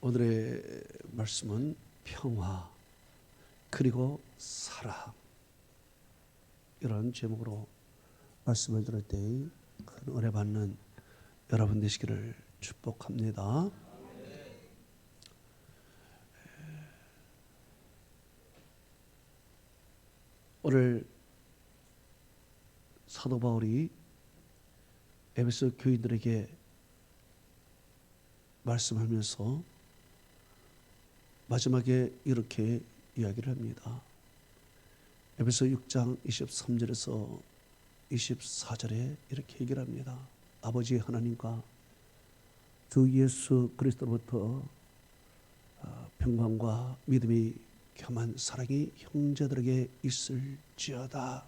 오늘의 말씀은 평화 그리고 사랑, 이런 제목으로 말씀을 들을 때 큰 은혜 받는 여러분 되시기를 축복합니다. 오늘 사도 바울이 에베소 교인들에게 말씀하면서 마지막에 이렇게 이야기를 합니다. 에베소 6장 23절에서 24절에 이렇게 얘기를 합니다. 아버지 하나님과 주 예수 그리스도로부터 평강과 믿음이 겸한 사랑이 형제들에게 있을지어다.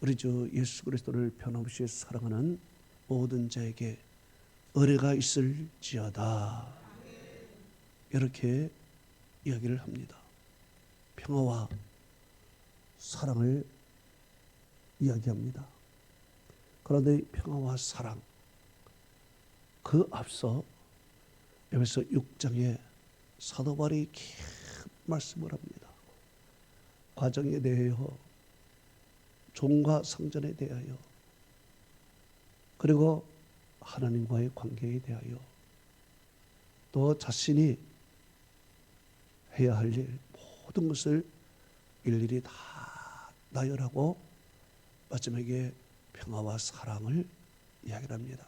우리 주 예수 그리스도를 변함없이 사랑하는 모든 자에게 은혜가 있을지어다. 이렇게 이야기를 합니다. 평화와 사랑을 이야기합니다. 그런데 평화와 사랑, 그 앞서 에베소 6장에 사도 바울이 긴 말씀을 합니다. 과정에 대하여, 종과 성전에 대하여, 그리고 하나님과의 관계에 대하여, 또 자신이 해야 할 일 모든 것을 일일이 다 나열하고 마지막에 평화와 사랑을 이야기를 합니다.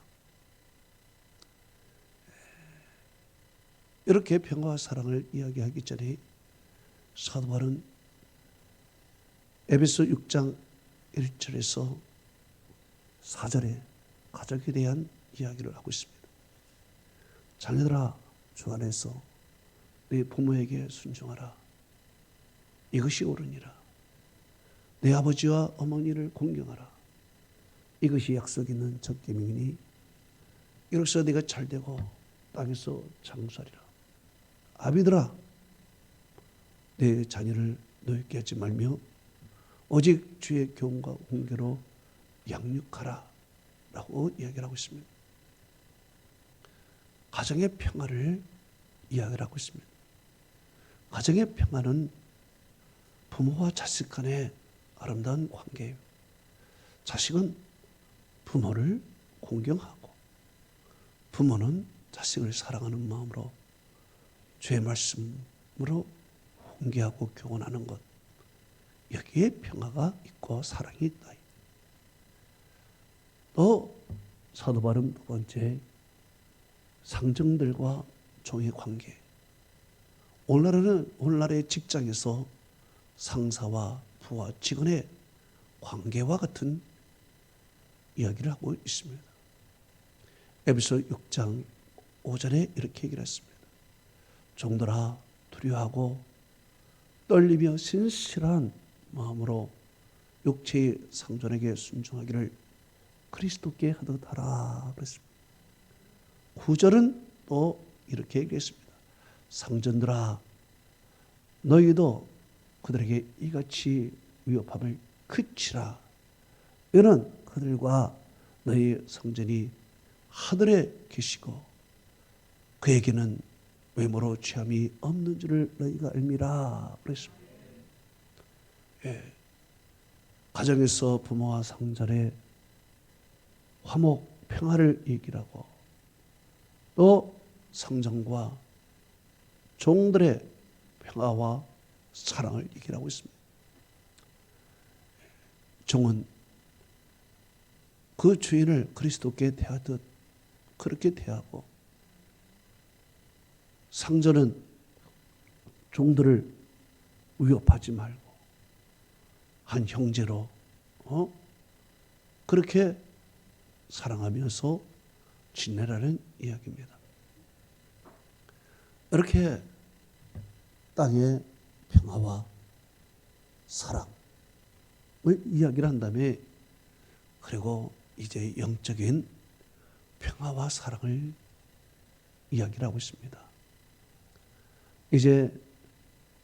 이렇게 평화와 사랑을 이야기하기 전에 사도 바울은 에베소 6장 1절에서 4절에 가족에 대한 이야기를 하고 있습니다. 자녀들아, 주 안에서 네 부모에게 순종하라. 이것이 옳으니라. 내 아버지와 어머니를 공경하라. 이것이 약속 있는 첫 계명이니 이로써 네가 잘되고 땅에서 장수하리라. 아비들아, 내 자녀를 노엽게 하지 말며 오직 주의 교훈과 훈계로 양육하라 라고 이야기를 하고 있습니다. 가정의 평화를 이야기를 하고 있습니다. 가정의 평화는 부모와 자식 간의 아름다운 관계예요. 자식은 부모를 공경하고 부모는 자식을 사랑하는 마음으로 주의 말씀으로 훈계하고 교훈하는 것, 여기에 평화가 있고 사랑이 있다. 또 사도 바울은 두 번째, 상정들과 종의 관계. 오늘날의 직장에서 상사와 부하, 직원의 관계와 같은 이야기를 하고 있습니다. 에베소 6장 5절에 이렇게 얘기를 했습니다. 종들아, 두려워하고 떨리며 신실한 마음으로 육체의 상전에게 순종하기를 그리스도께 하듯 하라 그랬습니다. 9절은 또 이렇게 얘기했습니다. 상전들아, 너희도 그들에게 이같이 위협함을 그치라. 이는 그들과 너희 성전이 하늘에 계시고 그에게는 외모로 취함이 없는 줄을 너희가 알미라 그랬습니다. 예. 가정에서 부모와 상전의 화목, 평화를 얘기를 하고 또 성전과 종들의 평화와 사랑을 얘기를 하고 있습니다. 종은 그 주인을 그리스도께 대하듯 그렇게 대하고, 상전은 종들을 위협하지 말고 한 형제로 그렇게 사랑하면서 지내라는 이야기입니다. 이렇게 땅의 평화와 사랑을 이야기를 한 다음에, 그리고 이제 영적인 평화와 사랑을 이야기를 하고 있습니다. 이제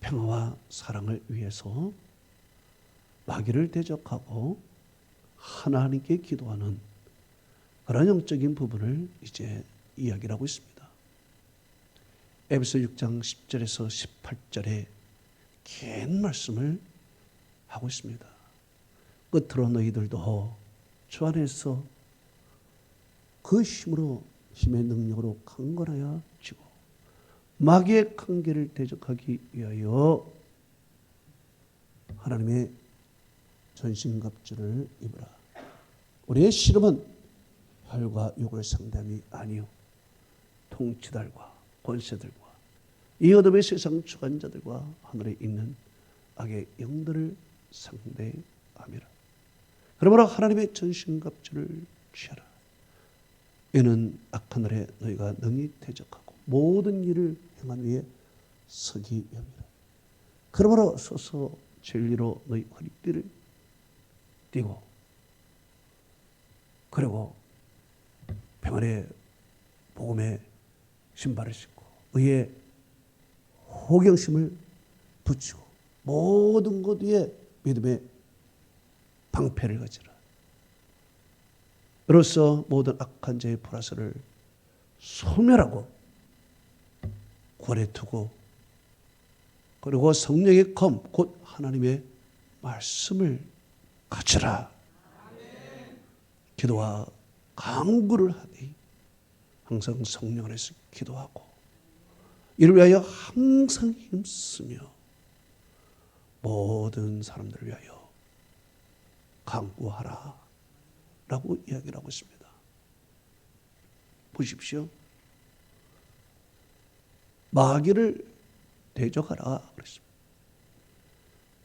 평화와 사랑을 위해서 마귀를 대적하고 하나님께 기도하는 그런 영적인 부분을 이제 이야기를 하고 있습니다. 에베소 6장 10절에서 18절에 긴 말씀을 하고 있습니다. 끝으로 너희들도 주 안에서 그 힘의 능력으로 강건하여 지고 마귀의 관계를 대적하기 위하여 하나님의 전신갑주를 입으라. 우리의 씨름은 혈과 육을 상대함이 아니요 통치들과 권세들과 이 어둠의 세상 주관자들과 하늘에 있는 악의 영들을 상대함이라. 그러므로 하나님의 전신갑주를 취하라. 이는 악한 날에 너희가 능히 대적하고 모든 일을 행한 위에 서기 위함이라. 그러므로 서서 진리로 너희 허리띠를 띠고 그리고 평안의 복음의 신발을 신고 의의 호경심을 붙이고 모든 것 위에 믿음의 방패를 가지라. 이로써 모든 악한 자의 불화살을 소멸하고 구원의 투구 그리고 성령의 검 곧 하나님의 말씀을 가지라. 기도와 간구를 하니 항상 성령 안에서 기도하고 이를 위하여 항상 힘쓰며 모든 사람들을 위하여 간구하라 라고 이야기를 하고 있습니다. 보십시오. 마귀를 대적하라 그랬습니다.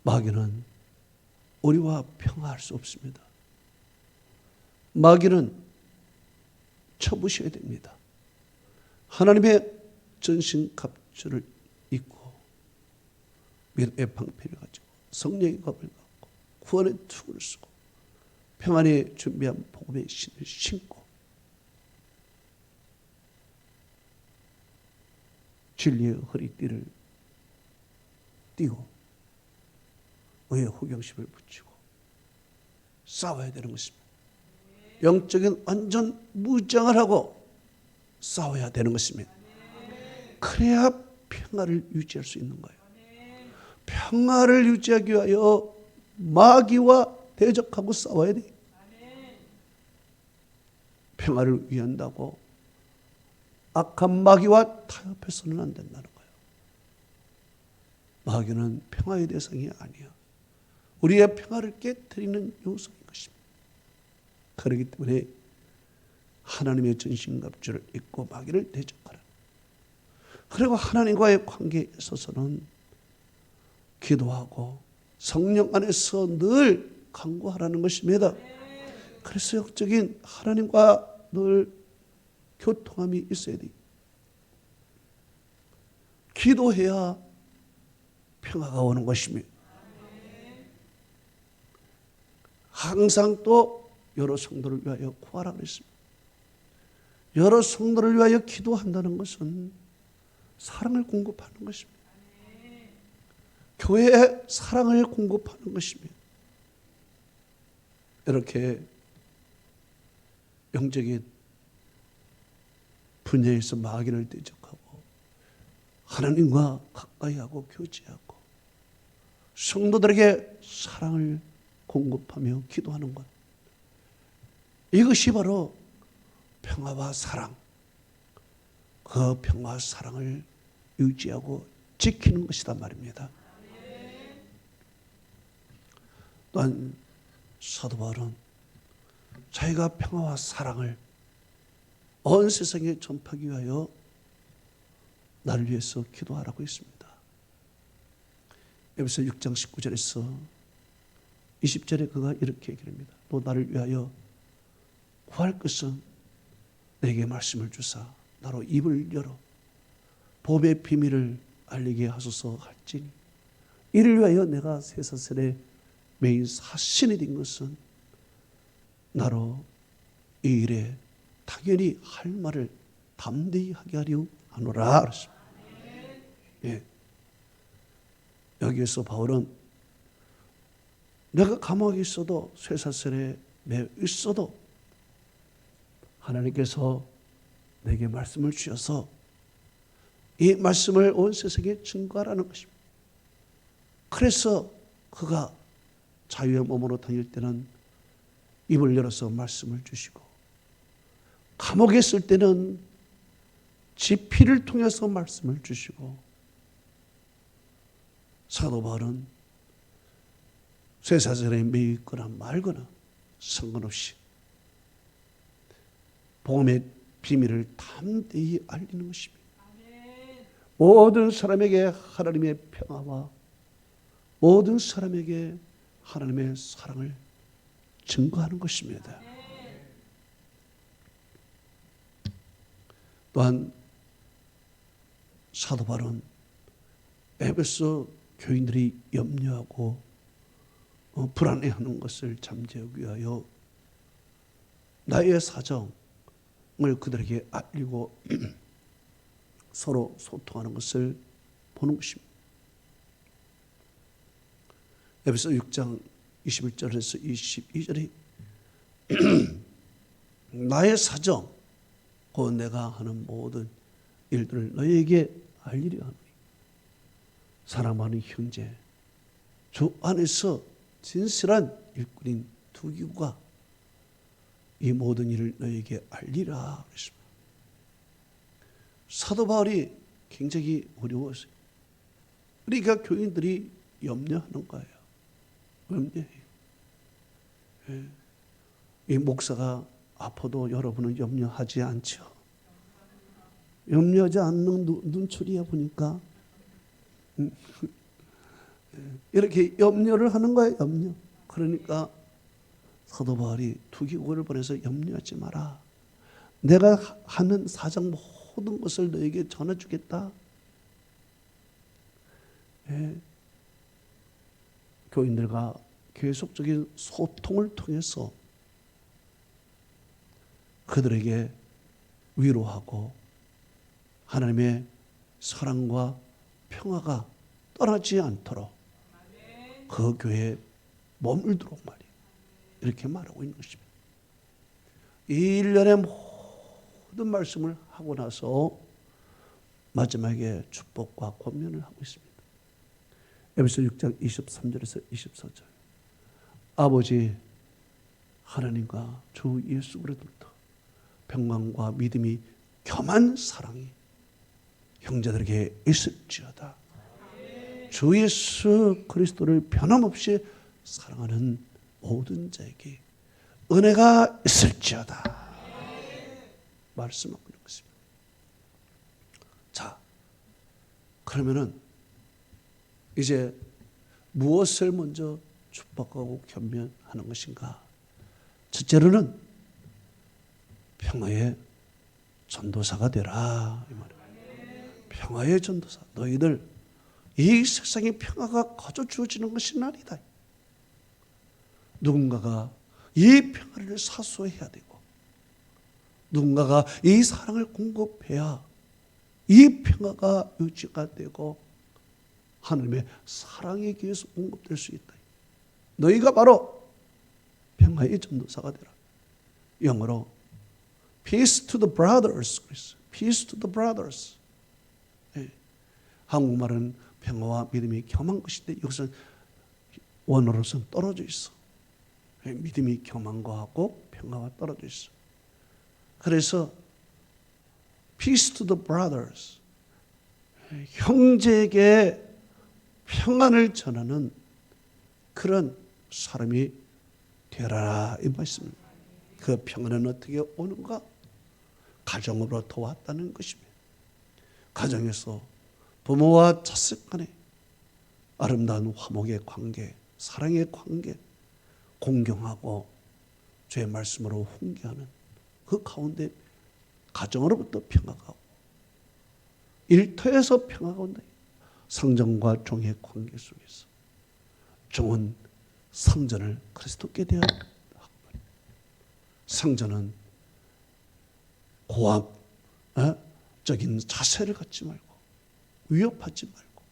마귀는 우리와 평화할 수 없습니다. 마귀는 쳐부셔야 됩니다. 하나님의 전신갑주를 입고 믿음의 방패를 가지고 성령의 검을 갖고 구원의 투구를 쓰고 평안에 준비한 복음의 신을 신고 진리의 허리띠를 띠고 의의 호경심을 붙이고 싸워야 되는 것입니다. 영적인 완전 무장을 하고 싸워야 되는 것입니다. 그래야 평화를 유지할 수 있는 거예요. 평화를 유지하기 위하여 마귀와 대적하고 싸워야 돼. 평화를 위한다고 악한 마귀와 타협해서는 안 된다는 거예요. 마귀는 평화의 대상이 아니야. 우리의 평화를 깨트리는 요소인 것입니다. 그렇기 때문에 하나님의 전신갑주를 입고 마귀를 대적하라. 그리고 하나님과의 관계에 있어서는 기도하고 성령 안에서 늘 간구하라는 것입니다. 그래서 영적인 하나님과 늘 교통함이 있어야 돼. 기도해야 평화가 오는 것입니다. 항상 또 여러 성도를 위하여 구하라 그랬습니다. 여러 성도를 위하여 기도한다는 것은 사랑을 공급하는 것입니다. 교회에 사랑을 공급하는 것입니다. 이렇게 영적인 분야에서 마귀를 대적하고 하나님과 가까이하고 교제하고 성도들에게 사랑을 공급하며 기도하는 것, 이것이 바로 평화와 사랑, 그 평화와 사랑을 유지하고 지키는 것이란 말입니다. 또한 사도 바울은 자기가 평화와 사랑을 온 세상에 전파하기 위하여 나를 위해서 기도하라고 했습니다. 에베소 6장 19절에서 20절에 그가 이렇게 얘기합니다. 또 나를 위하여 구할 것은 내게 말씀을 주사 나로 입을 열어 복음의 비밀을 알리게 하소서 할지니 이를 위하여 내가 쇠사슬에 매인 사신이 된 것은 나로 이 일에 당연히 할 말을 담대히 하게 하려 하노라 그랬습니다. 예. 여기에서 바울은 내가 감옥에 있어도 쇠사슬에 매 있어도 하나님께서 내게 말씀을 주셔서 이 말씀을 온 세상에 증거하라는 것입니다. 그래서 그가 자유의 몸으로 다닐 때는 입을 열어서 말씀을 주시고, 감옥에 있을 때는 지피를 통해서 말씀을 주시고, 사도 바울은 쇠사슬에 매여 있거나 말거나 상관없이 복음의 비밀을 담대히 알리는 것입니다. 모든 사람에게 하나님의 평화와 모든 사람에게 하나님의 사랑을 증거하는 것입니다. 또한 사도 바울은 에베소 교인들이 염려하고 불안해하는 것을 잠재우기 위하여 나의 사정을 그들에게 알리고 서로 소통하는 것을 보는 것입니다. 에베소 6장 21절에서 22절이 나의 사정, 곧 내가 하는 모든 일들을 너희에게 알리려 하노니 사랑하는 형제, 주 안에서 진실한 일꾼인 두기구가 이 모든 일을 너희에게 알리라 그랬습니다. 사도 바울이 굉장히 어려웠어요. 그러니까 교인들이 염려하는 거예요. 염려해요. 이 목사가 아파도 여러분은 염려하지 않죠. 염려하지 않는 눈초리야 보니까 이렇게 염려를 하는 거예요. 염려. 그러니까 사도 바울이 두기고를 보내서 염려하지 마라. 내가 하는 사정 모든 것을 너에게 전해주겠다. 교인들과 계속적인 소통을 통해서 그들에게 위로하고 하나님의 사랑과 평화가 떠나지 않도록 그 교회에 머물도록 말이에요. 이렇게 말하고 있는 것입니다. 이 일련의 모든 말씀을 하고 나서 마지막에 축복과 권면을 하고 있습니다. 에베소 6장 23절에서 24절. 아버지 하나님과 주 예수 그리스도로부터 평강과 믿음이 겸한 사랑이 형제들에게 있을지어다. 주 예수 그리스도를 변함없이 사랑하는 모든 자에게 은혜가 있을지어다. 말씀하고 있는 것입니다. 자, 그러면은 이제 무엇을 먼저 축복하고 겸면하는 것인가? 첫째로는 평화의 전도사가 되라 이 말이에요. 평화의 전도사. 너희들 이 세상에 평화가 거저 주어지는 것이 아니다. 누군가가 이 평화를 사수해야 되고 누군가가 이 사랑을 공급해야 이 평화가 유지가 되고 하나님의 사랑에 의해서 공급될 수 있다. 너희가 바로 평화의 전도사가 되라. 영어로 Peace to the brothers. Peace to the brothers. 네. 한국말은 평화와 믿음이 겸한 것인데 여기서는 원어로서는 떨어져 있어. 네. 믿음이 겸한 거하고 평화가 떨어져 있어. 그래서 Peace to the brothers. 네. 형제에게 평안을 전하는 그런 사람이 되라 이 말씀입니다. 그 평안은 어떻게 오는가? 가정으로부터 왔다는 것입니다. 가정에서 부모와 자식 간에 아름다운 화목의 관계, 사랑의 관계, 공경하고 주의 말씀으로 훈계하는 그 가운데 가정으로부터 평화가 오고 일터에서 평화가 온다. 상전과 종의 관계 속에서 종은 상전을 그리스도께 대하여 상전은 고압적인 자세를 갖지 말고 위협하지 말고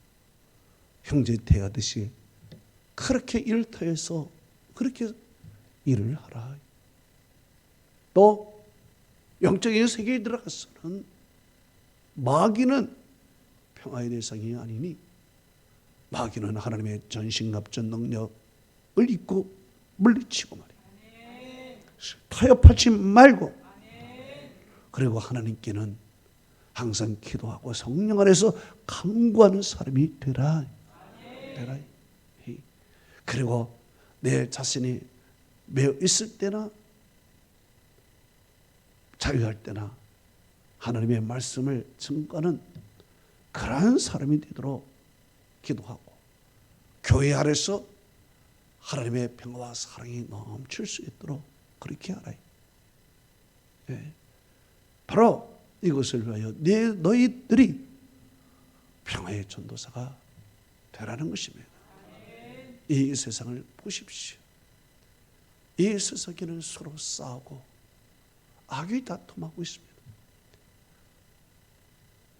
형제 대하듯이 그렇게 일터에서 그렇게 일을 하라. 또 영적인 세계에 들어가서는 마귀는 평화의 대상이 아니니 마귀는 하나님의 전신갑전 능력을 입고 물리치고 말이에요. 타협하지 말고, 그리고 하나님께는 항상 기도하고 성령 안에서 강구하는 사람이 되라. 그리고 내 자신이 매여 있을 때나 자유할 때나 하나님의 말씀을 증거하는 그러한 사람이 되도록 기도하고, 교회 안에서 하나님의 평화와 사랑이 넘칠 수 있도록 그렇게 하라. 바로 이것을 위하여 너희들이 평화의 전도사가 되라는 것입니다. 이 세상을 보십시오. 이 세상에는 서로 싸우고 악이 다툼하고 있습니다.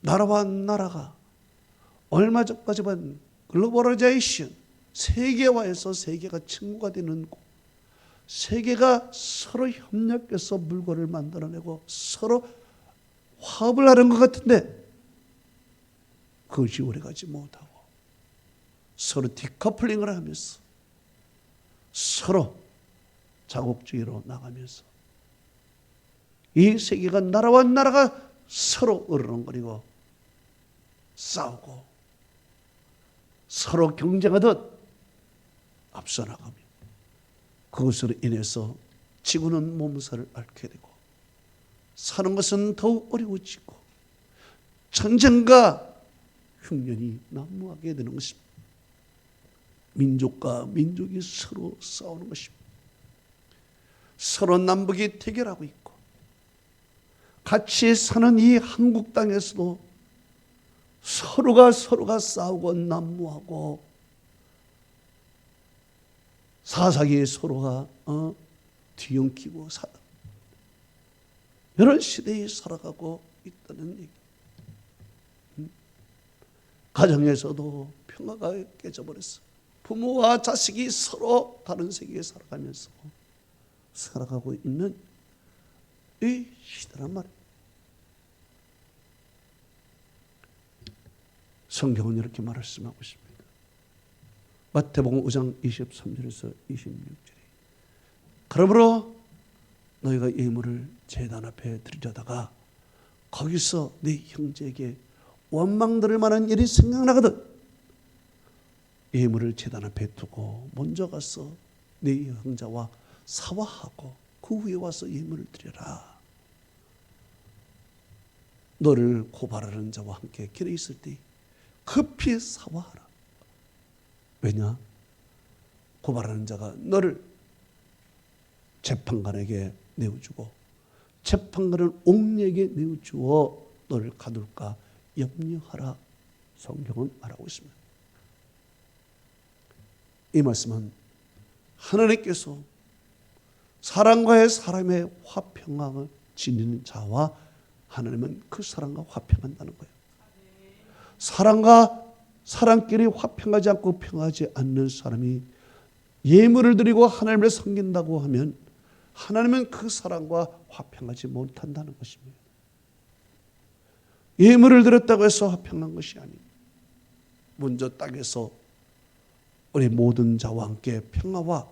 나라와 나라가 얼마 전까지만 글로벌라이제이션, 세계화에서 세계가 친구가 되는 곳, 세계가 서로 협력해서 물건을 만들어내고 서로 화합을 하는 것 같은데 그것이 오래가지 못하고 서로 디커플링을 하면서 서로 자국주의로 나가면서 이 세계가 나라와 나라가 서로 으르렁거리고 싸우고 서로 경쟁하듯 앞서 나가며 그것으로 인해서 지구는 몸살을 앓게 되고 사는 것은 더욱 어려워지고 전쟁과 흉년이 난무하게 되는 것입니다. 민족과 민족이 서로 싸우는 것입니다. 서로 남북이 대결하고 있고 같이 사는 이 한국 땅에서도 서로가 싸우고 난무하고 사사기에 서로가 뒤엉키고 사다. 이런 시대에 살아가고 있다는 얘기. 가정에서도 평화가 깨져버렸어. 부모와 자식이 서로 다른 세계에 살아가면서 살아가고 있는 이 시대란 말이에요. 성경은 이렇게 말씀하고 있습니다. 마태복음 5장 23절에서 26절에 그러므로 너희가 예물을 제단 앞에 드리려다가 거기서 네 형제에게 원망 들을 만한 일이 생각나거든 예물을 제단 앞에 두고 먼저 가서 네 형제와 사과하고 그 후에 와서 예물을 드려라. 너를 고발하는 자와 함께 길에 있을 때 급히 사과하라. 왜냐? 고발하는 자가 너를 재판관에게 내어주고 재판관은 옥리에게 내어주어 너를 가둘까 염려하라. 성경은 말하고 있습니다. 이 말씀은 하나님께서 사람과의 사람의 화평함을 지니는 자와 하나님은 그 사람과 화평한다는 거예요. 사람과 사람끼리 화평하지 않고 평하지 않는 사람이 예물을 드리고 하나님을 섬긴다고 하면 하나님은 그 사람과 화평하지 못한다는 것입니다. 예물을 드렸다고 해서 화평한 것이 아닙니다. 먼저 땅에서 우리 모든 자와 함께 평화와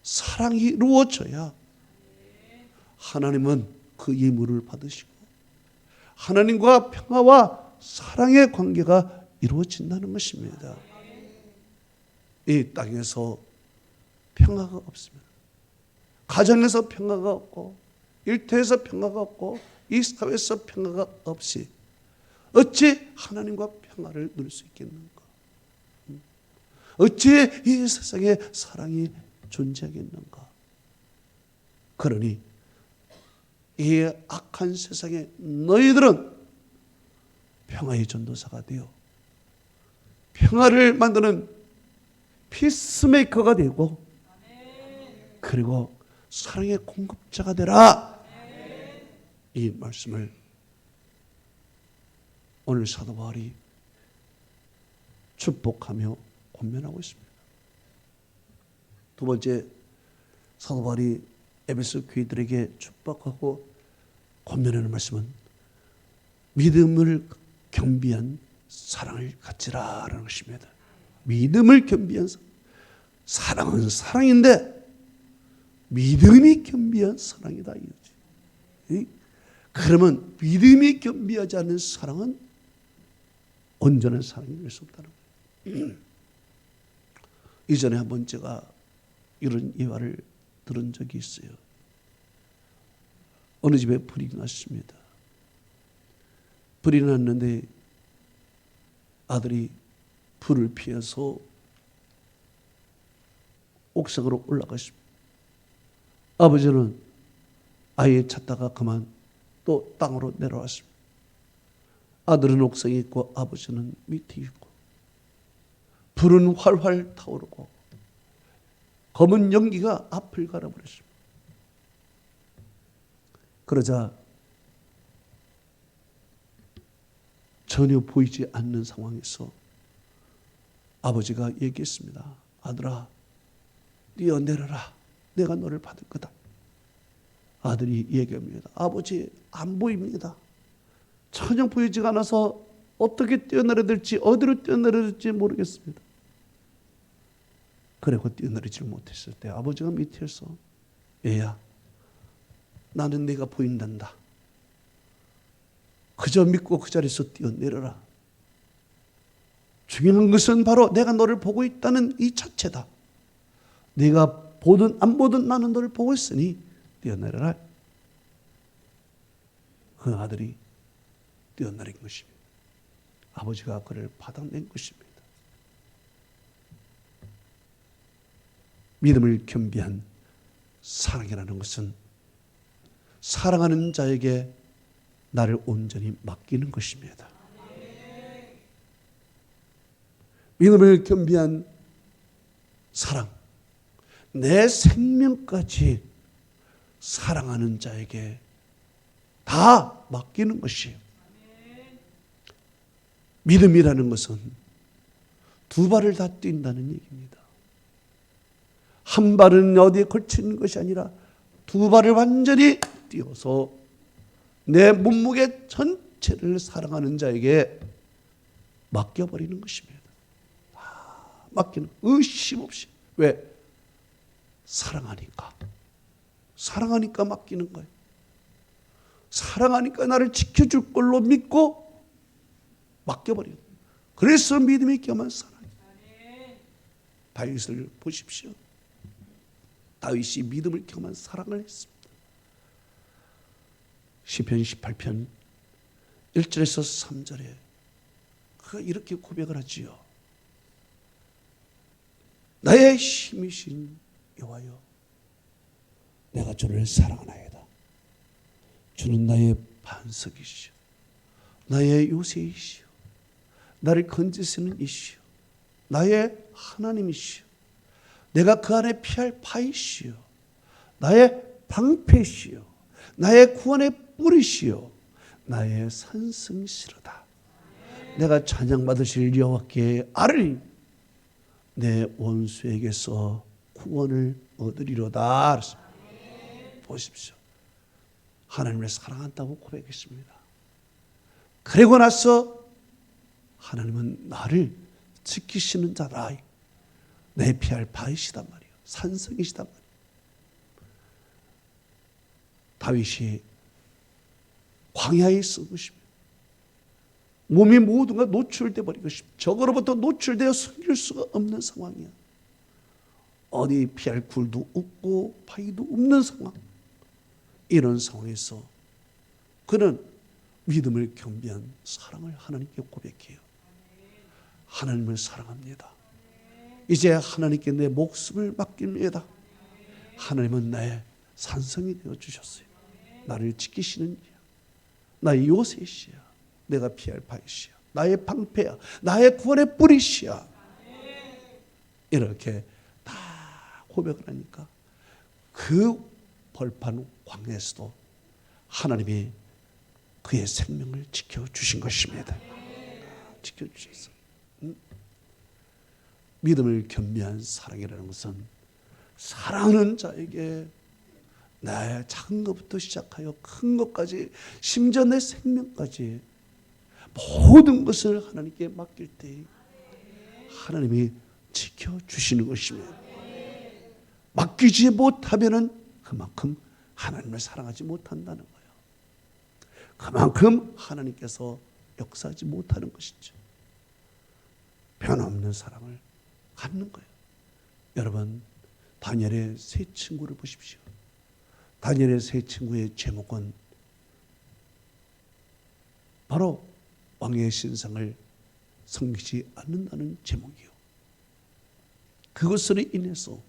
사랑이 이루어져야 하나님은 그 예물을 받으시고 하나님과 평화와 사랑의 관계가 이루어진다는 것입니다. 이 땅에서 평화가 없습니다. 가정에서 평화가 없고 일터에서 평화가 없고 이 사회에서 평화가 없이 어찌 하나님과 평화를 누릴 수 있겠는가? 어찌 이 세상에 사랑이 존재하겠는가? 그러니 이 악한 세상에 너희들은 평화의 전도사가 되어 평화를 만드는 피스메이커가 되고 그리고 사랑의 공급자가 되라. 이 말씀을 오늘 사도 바울이 축복하며 권면하고 있습니다. 두 번째, 사도 바울이 에베소 교회들에게 축복하고 권면하는 말씀은 믿음을 겸비한 사랑을 갖지라라는 것입니다. 믿음을 겸비한 사랑은 사랑인데 믿음이 겸비한 사랑이다 이거지. 그러면 믿음이 겸비하지 않은 사랑은 온전한 사랑이 될 수 없다는 거예요. 이전에 한번 제가 이런 예화를 들은 적이 있어요. 어느 집에 불이 났습니다. 불이 났는데 아들이 불을 피해서 옥상으로 올라갔습니다. 아버지는 아예 찾다가 그만 또 땅으로 내려왔습니다. 아들은 옥상에 있고 아버지는 밑에 있고 불은 활활 타오르고 검은 연기가 앞을 가려버렸습니다. 그러자 전혀 보이지 않는 상황에서 아버지가 얘기했습니다. 아들아, 뛰어내려라. 내가 너를 받을 거다. 아들이 얘기합니다. 아버지, 안 보입니다. 전혀 보이지가 않아서 어떻게 뛰어내려야 될지, 어디로 뛰어내려야 될지 모르겠습니다. 그리고 뛰어내리지 못했을 때 아버지가 밑에서 얘야, 나는 네가 보인단다. 그저 믿고 그 자리에서 뛰어내려라. 중요한 것은 바로 내가 너를 보고 있다는 이 자체다. 네가 보든 안 보든 나는 너를 보고 있으니 뛰어내려라. 그 아들이 뛰어내린 것입니다. 아버지가 그를 받아낸 것입니다. 믿음을 겸비한 사랑이라는 것은 사랑하는 자에게 나를 온전히 맡기는 것입니다. 믿음을 겸비한 사랑, 내 생명까지 사랑하는 자에게 다 맡기는 것이에요. 믿음이라는 것은 두 발을 다 뛴다는 얘기입니다. 한 발은 어디에 걸치는 것이 아니라 두 발을 완전히 띄어서 내 몸무게 전체를 사랑하는 자에게 맡겨버리는 것입니다. 맡기는, 의심 없이. 왜? 사랑하니까. 사랑하니까 맡기는 거예요. 사랑하니까 나를 지켜줄 걸로 믿고 맡겨버려요. 그래서 믿음이 겸한 사랑이에요. 다윗을 보십시오. 다윗이 믿음을 겸한 사랑을 했습니다. 시편 18편 1절에서 3절에 그가 이렇게 고백을 하지요. 나의 힘이신 여호와여, 내가 주를 사랑하나이다. 주는 나의 반석이시오, 나의 요새이시오, 나를 건지시는 이시오, 나의 하나님이시오, 내가 그 안에 피할 바이시오, 나의 방패시오, 나의 구원의 뿌리시오, 나의 산성시로다. 내가 찬양받으실 여호와께 아뢰리 내 원수에게서 구원을 얻으리로다. 보십시오. 하나님을 사랑한다고 고백했습니다. 그리고 나서 하나님은 나를 지키시는 자라. 내 피할 바이시단 말이에요. 산성이시단 말이에요. 다윗이 광야에 있은 것입니다. 몸이 모두가 노출되어 버린 것입니다. 적으로부터 노출되어 숨길 수가 없는 상황이야. 어디 피할 굴도 없고 바위도 없는 상황. 이런 상황에서 그는 믿음을 겸비한 사랑을 하나님께 고백해요. 하나님을 사랑합니다. 이제 하나님께 내 목숨을 맡깁니다. 하나님은 나의 산성이 되어 주셨어요. 나를 지키시는 이야. 나의 요새시야. 내가 피할 바위시야. 나의 방패야. 나의 구원의 뿌리시야. 이렇게 다 고백을 하니까 그 벌판 광야에서도 하나님이 그의 생명을 지켜주신 것입니다. 지켜주셨어요. 믿음을 겸비한 사랑이라는 것은 사랑하는 자에게 나의 작은 것부터 시작하여 큰 것까지, 심지어 내 생명까지 모든 것을 하나님께 맡길 때 하나님이 지켜주시는 것입니다. 맡기지 못하면은 그만큼 하나님을 사랑하지 못한다는 거예요. 그만큼 하나님께서 역사하지 못하는 것이죠. 변함없는 사랑을 갖는 거예요. 여러분, 다니엘의 세 친구를 보십시오. 다니엘의 세 친구의 제목은 바로 왕의 신상을 섬기지 않는다는 제목이요. 그것으로 인해서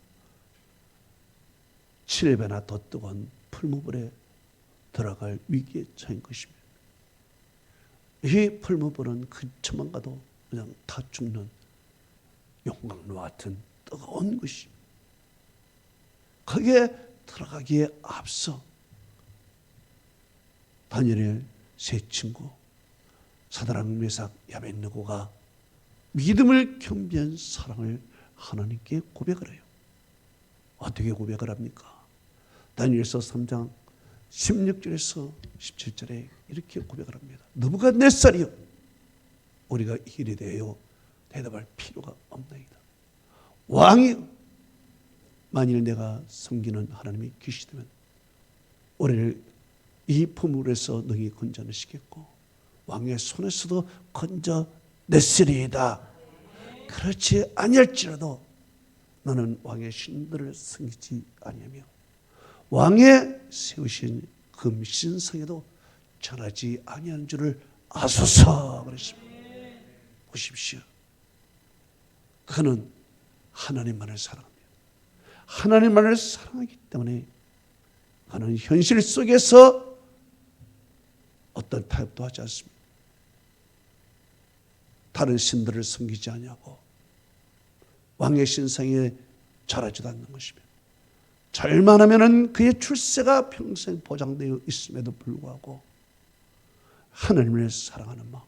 7배나 더 뜨거운 풀무불에 들어갈 위기에 처한 것입니다. 이 풀무불은 근처만 가도 그냥 다 죽는 용광로 같은 뜨거운 것입니다. 거기에 들어가기에 앞서 다니엘의 세 친구 사드락, 메삭, 아벳느고가 믿음을 겸비한 사랑을 하나님께 고백을 해요. 어떻게 고백을 합니까? 다니엘서 3장 16절에서 17절에 이렇게 고백을 합니다. 느부갓네살이여, 우리가 일에 대하여 대답할 필요가 없나이다. 왕이여, 만일 내가 섬기는 하나님이 계시다면 우리를 이 포물에서 능히 건져내시겠고 왕의 손에서도 건져냈으리이다. 그렇지 아니할지라도 너는 왕의 신들을 섬기지 아니하며 왕의 세우신 금신상에도 절하지 아니하는 줄을 아소서 그랬습니다. 보십시오. 그는 하나님만을 사랑합니다. 하나님만을 사랑하기 때문에 그는 현실 속에서 어떤 타협도 하지 않습니다. 다른 신들을 섬기지 아니하고 왕의 신상에 절하지도 않는 것입니다. 절만 하면은 그의 출세가 평생 보장되어 있음에도 불구하고 하나님을 사랑하는 마음,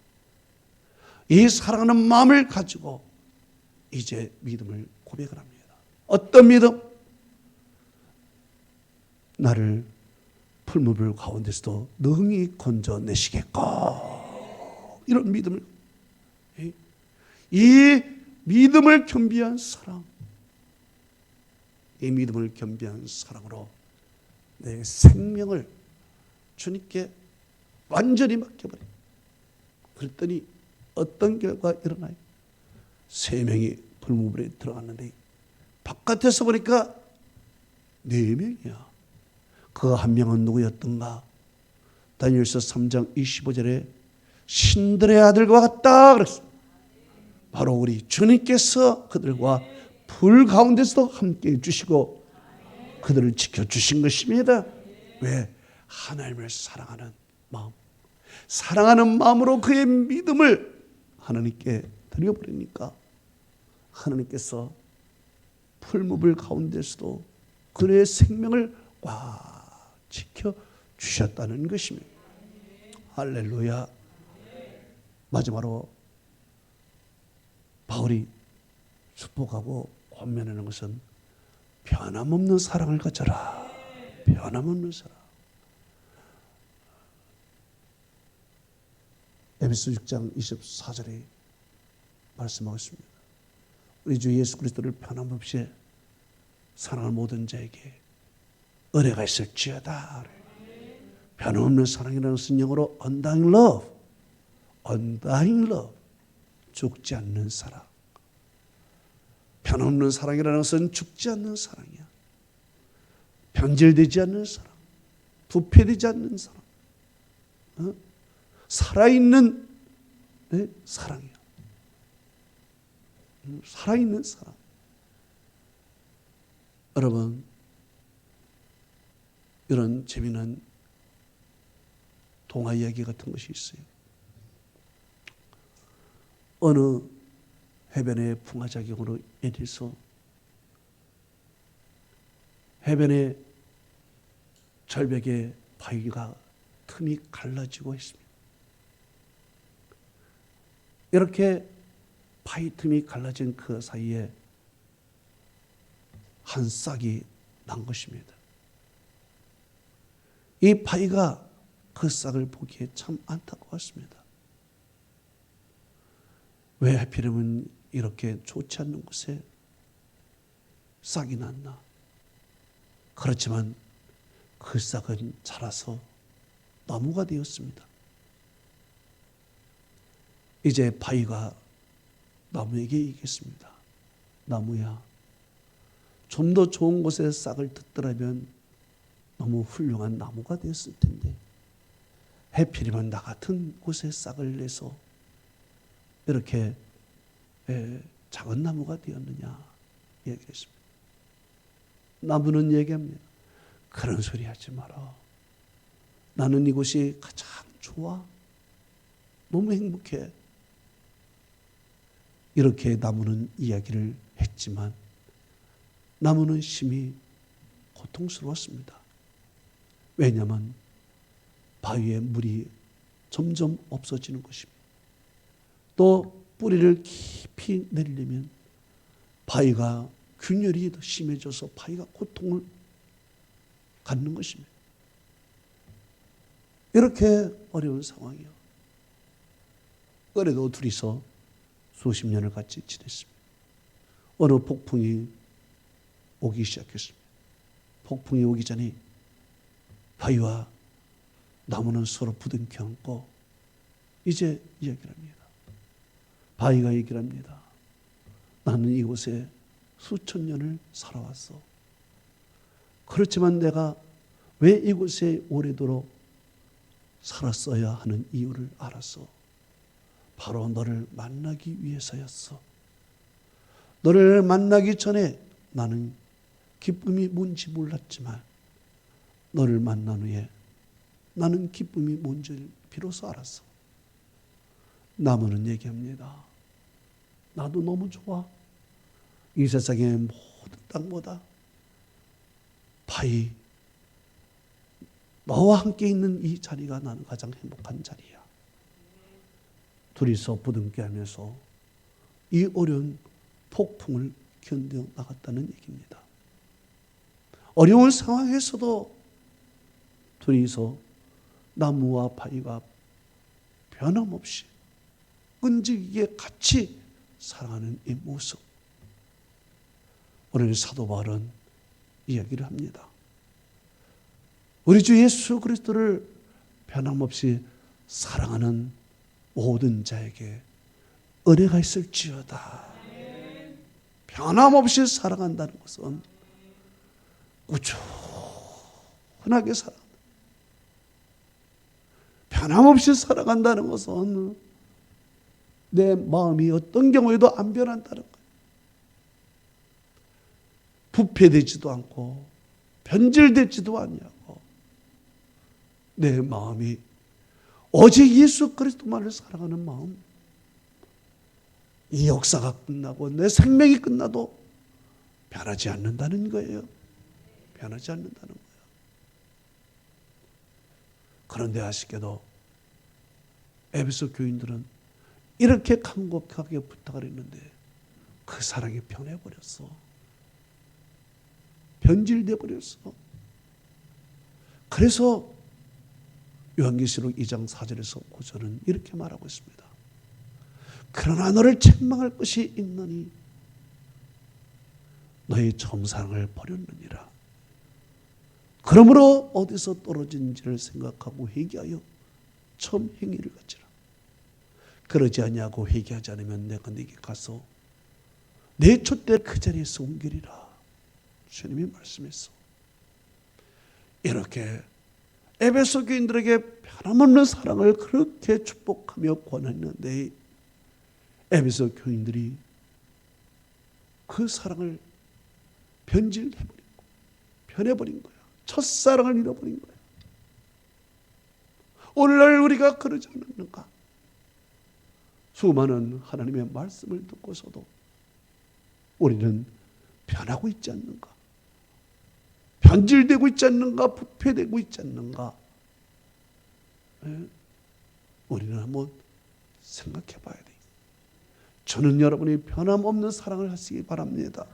이 사랑하는 마음을 가지고 이제 믿음을 고백을 합니다. 어떤 믿음? 나를 풀무불 가운데서도 능히 건져내시겠고, 이런 믿음을, 이 믿음을 겸비한 사랑, 이 믿음을 겸비한 사랑으로 내 생명을 주님께 완전히 맡겨버려요. 그랬더니 어떤 결과가 일어나요? 3명이 불무불에 들어갔는데 바깥에서 보니까 4명이야. 그 한 명은 누구였던가? 다니엘서 3장 25절에 신들의 아들과 같다 그랬습니다. 바로 우리 주님께서 그들과 불 가운데서도 함께 해주시고 그들을 지켜주신 것입니다. 왜? 하나님을 사랑하는 마음, 사랑하는 마음으로 그의 믿음을 하나님께 드려버리니까 하나님께서 풀무불 가운데서도 그의 생명을 꽉 지켜주셨다는 것입니다. 할렐루야. 마지막으로 바울이 축복하고 권면하는 것은 변함없는 사랑을 가져라. 변함없는 사랑. 에베소 6장 24절에 말씀하고 있습니다. 우리 주 예수 그리스도를 변함없이 사랑하는 모든 자에게 은혜가 있을지어다. 변함없는 사랑이라는 것은 영어로 undying love, undying love, 죽지 않는 사랑. 변함없는 사랑이라는 것은 죽지 않는 사랑이야. 변질되지 않는 사랑, 부패되지 않는 사랑, 살아있는 사랑이야. 살아있는 사랑. 여러분, 이런 재미난 동화 이야기 같은 것이 있어요. 어느 해변의 풍화작용으로 인해서 해변의 절벽의 바위가 틈이 갈라지고 있습니다. 이렇게 바위 틈이 갈라진 그 사이에 한 싹이 난 것입니다. 이 바위가 그 싹을 보기에 참 안타까웠습니다. 왜 하필이면 이렇게 좋지 않는 곳에 싹이 났나? 그렇지만 그 싹은 자라서 나무가 되었습니다. 이제 바위가 나무에게 얘기했습니다. 나무야, 좀 더 좋은 곳에 싹을 텄더라면 너무 훌륭한 나무가 되었을 텐데 하필이면 나 같은 곳에 싹을 내서 이렇게 작은 나무가 되었느냐 얘기했습니다. 나무는 얘기합니다. 그런 소리 하지 마라. 나는 이곳이 가장 좋아. 너무 행복해. 이렇게 나무는 이야기를 했지만 나무는 심히 고통스러웠습니다. 왜냐하면 바위에 물이 점점 없어지는 것입니다. 또 뿌리를 깊이 내리려면 바위가 균열이 더 심해져서 바위가 고통을 갖는 것입니다. 이렇게 어려운 상황이요. 그래도 둘이서 수십 년을 같이 지냈습니다. 어느 폭풍이 오기 시작했습니다. 폭풍이 오기 전에 바위와 나무는 서로 부둥켜 안고 이제 이야기를 합니다. 바위가 얘기를 합니다. 나는 이곳에 수천 년을 살아왔어. 그렇지만 내가 왜 이곳에 오래도록 살았어야 하는 이유를 알았어. 바로 너를 만나기 위해서였어. 너를 만나기 전에 나는 기쁨이 뭔지 몰랐지만 너를 만난 후에 나는 기쁨이 뭔지 비로소 알았어. 나무는 얘기합니다. 나도 너무 좋아. 이 세상의 모든 땅보다 바위, 너와 함께 있는 이 자리가 나는 가장 행복한 자리야. 둘이서 부둥켜 하면서 이 어려운 폭풍을 견뎌 나갔다는 얘기입니다. 어려운 상황에서도 둘이서 나무와 바위가 변함없이 끈질기게 같이 살아가는 이 모습. 오늘 사도 바울은 이야기를 합니다. 우리 주 예수 그리스도를 변함없이 사랑하는 모든 자에게 은혜가 있을지어다. 변함없이 사랑한다는 것은 꾸준하게 사랑한다. 변함없이 살아간다는 것은 내 마음이 어떤 경우에도 안 변한다는 거예요. 부패되지도 않고 변질되지도 아니하고 내 마음이 오직 예수 그리스도만을 사랑하는 마음. 이 역사가 끝나고 내 생명이 끝나도 변하지 않는다는 거예요. 변하지 않는다는 거예요. 그런데 아쉽게도 에베소 교인들은 이렇게 간곡하게 부탁을 했는데 그 사랑이 변해버렸어. 변질돼 버렸어. 그래서 요한계시록 2장 4절에서 9절은 이렇게 말하고 있습니다. 그러나 너를 책망할 것이 있느니 너의 처음 사랑을 버렸느니라. 그러므로 어디서 떨어진지를 생각하고 회개하여 처음 행위를 갖지라. 그러지 아니하고 회개하지 않으면 내가 네게 가서 내 촛대 그 자리에서 옮기리라. 주님이 말씀했어. 이렇게 에베소 교인들에게 변함없는 사랑을 그렇게 축복하며 권했는데 에베소 교인들이 그 사랑을 변질해버린 거야. 변해버린 거야. 첫사랑을 잃어버린 거야. 오늘날 우리가 그러지 않았는가? 수많은 하나님의 말씀을 듣고서도 우리는 변하고 있지 않는가? 변질되고 있지 않는가? 부패되고 있지 않는가? 우리는 한번 생각해 봐야 돼. 저는 여러분이 변함없는 사랑을 하시기 바랍니다.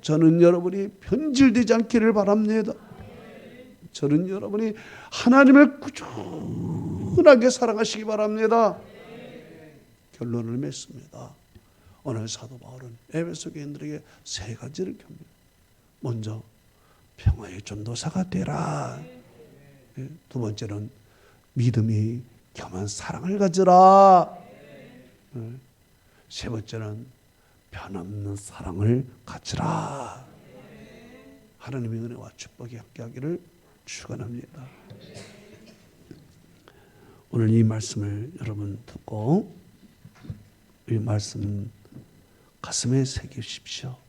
저는 여러분이 변질되지 않기를 바랍니다. 저는 여러분이 하나님을 꾸준하게 사랑하시기 바랍니다. 결론을 맺습니다. 오늘 사도 바울은 에베소 교인들에게 세 가지를 깁니다. 먼저 평화의 전도사가 되라. 두 번째는 믿음이 겸한 사랑을 가져라. 세 번째는 변함없는 사랑을 가지라. 하나님의 은혜와 축복이 함께하기를 축원합니다. 오늘 이 말씀을 여러분 듣고 이 말씀 가슴에 새기십시오.